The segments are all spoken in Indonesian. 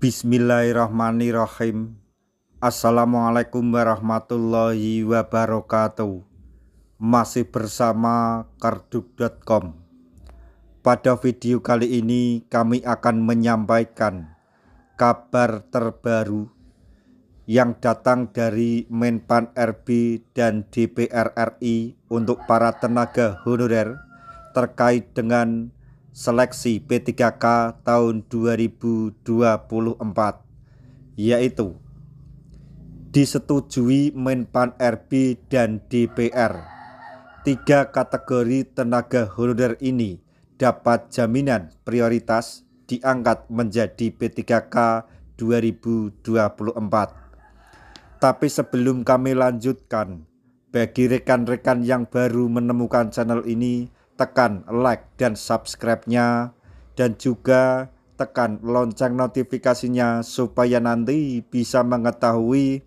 Bismillahirrahmanirrahim. Assalamualaikum warahmatullahi wabarakatuh. Masih bersama karduk.com. Pada video kali ini kami akan menyampaikan kabar terbaru yang datang dari Menpan RB dan DPR RI untuk para tenaga honorer terkait dengan seleksi P3K tahun 2024, yaitu disetujui Menpan RB dan DPR. 3 kategori tenaga honorer ini dapat jaminan prioritas diangkat menjadi P3K 2024. Tapi sebelum kami lanjutkan, bagi rekan-rekan yang baru menemukan channel ini, tekan like dan subscribe-nya, dan juga tekan lonceng notifikasinya supaya nanti bisa mengetahui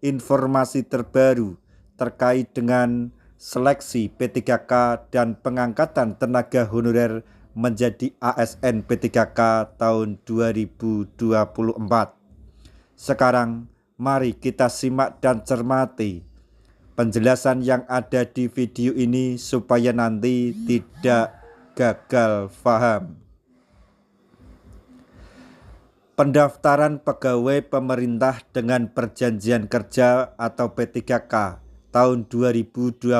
informasi terbaru terkait dengan seleksi P3K dan pengangkatan tenaga honorer menjadi ASN P3K tahun 2024. Sekarang mari kita simak dan cermati penjelasan yang ada di video ini supaya nanti tidak gagal paham. Pendaftaran pegawai pemerintah dengan perjanjian kerja atau P3K tahun 2024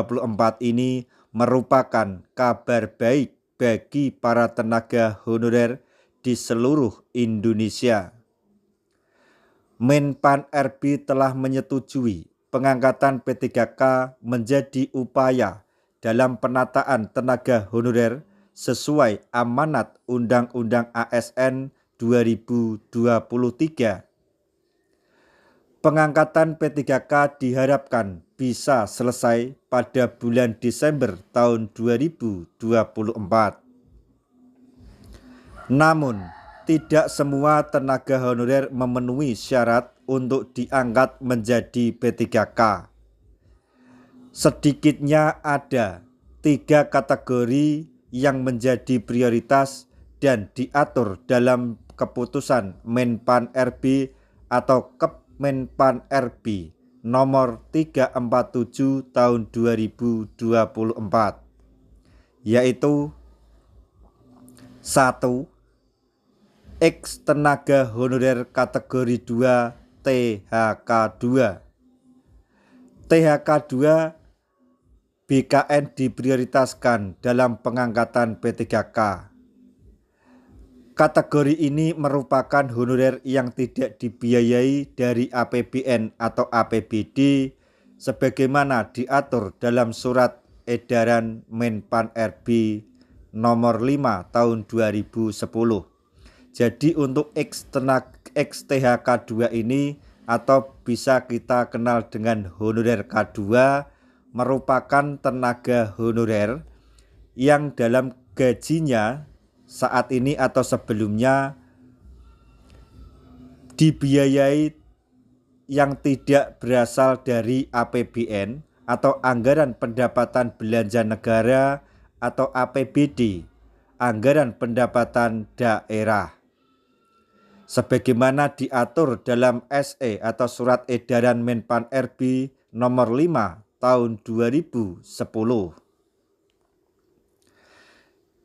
ini merupakan kabar baik bagi para tenaga honorer di seluruh Indonesia. Menpan RB telah menyetujui pengangkatan P3K menjadi upaya dalam penataan tenaga honorer sesuai amanat Undang-Undang ASN 2023. Pengangkatan P3K diharapkan bisa selesai pada bulan Desember tahun 2024. Namun, tidak semua tenaga honorer memenuhi syarat untuk diangkat menjadi P3K. Sedikitnya ada 3 kategori yang menjadi prioritas dan diatur dalam keputusan Menpan RB atau Kemenpan RB nomor 347 tahun 2024, yaitu 1. X tenaga honorer kategori 2 THK2. THK2 BKN diprioritaskan dalam pengangkatan P3K. Kategori ini merupakan honorer yang tidak dibiayai dari APBN atau APBD sebagaimana diatur dalam surat edaran Menpan RB nomor 5 tahun 2010. Jadi untuk XTHK2 ini atau bisa kita kenal dengan honorer K2 merupakan tenaga honorer yang dalam gajinya saat ini atau sebelumnya dibiayai yang tidak berasal dari APBN atau anggaran pendapatan belanja negara atau APBD, anggaran pendapatan daerah. Sebagaimana diatur dalam SE atau surat edaran Menpan RB nomor 5 tahun 2010.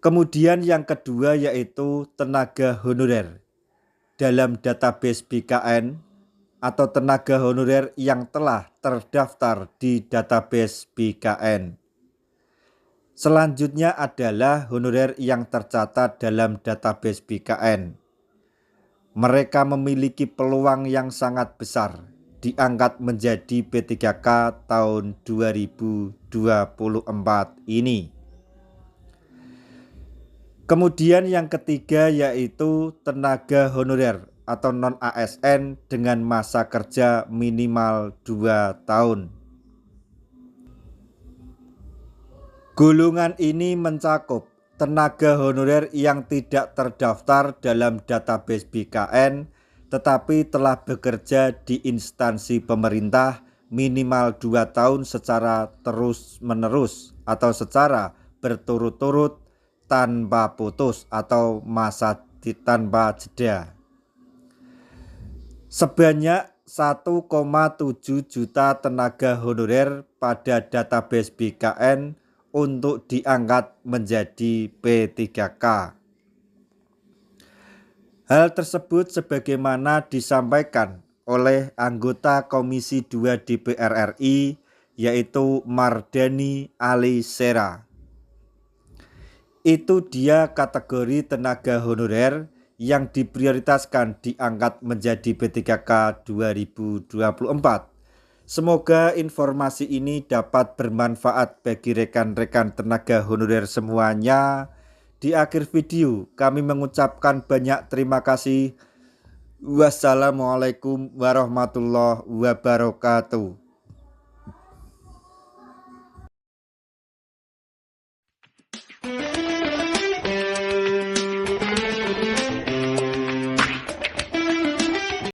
Kemudian yang kedua yaitu tenaga honorer dalam database BKN atau tenaga honorer yang telah terdaftar di database BKN. Selanjutnya adalah honorer yang tercatat dalam database BKN. Mereka memiliki peluang yang sangat besar diangkat menjadi P3K tahun 2024 ini. Kemudian yang ketiga yaitu tenaga honorer atau non-ASN dengan masa kerja minimal 2 tahun. Golongan ini mencakup tenaga honorer yang tidak terdaftar dalam database BKN tetapi telah bekerja di instansi pemerintah minimal 2 tahun secara terus-menerus atau secara berturut-turut tanpa putus atau masa tanpa jeda. Sebanyak 1,7 juta tenaga honorer pada database BKN untuk diangkat menjadi P3K. Hal tersebut sebagaimana disampaikan oleh anggota Komisi 2 DPR RI, yaitu Mardhani Alisera. Itu dia kategori tenaga honorer yang diprioritaskan diangkat menjadi P3K 2024. Semoga informasi ini dapat bermanfaat bagi rekan-rekan tenaga honorer semuanya. Di akhir video kami mengucapkan banyak terima kasih. Wassalamualaikum warahmatullahi wabarakatuh.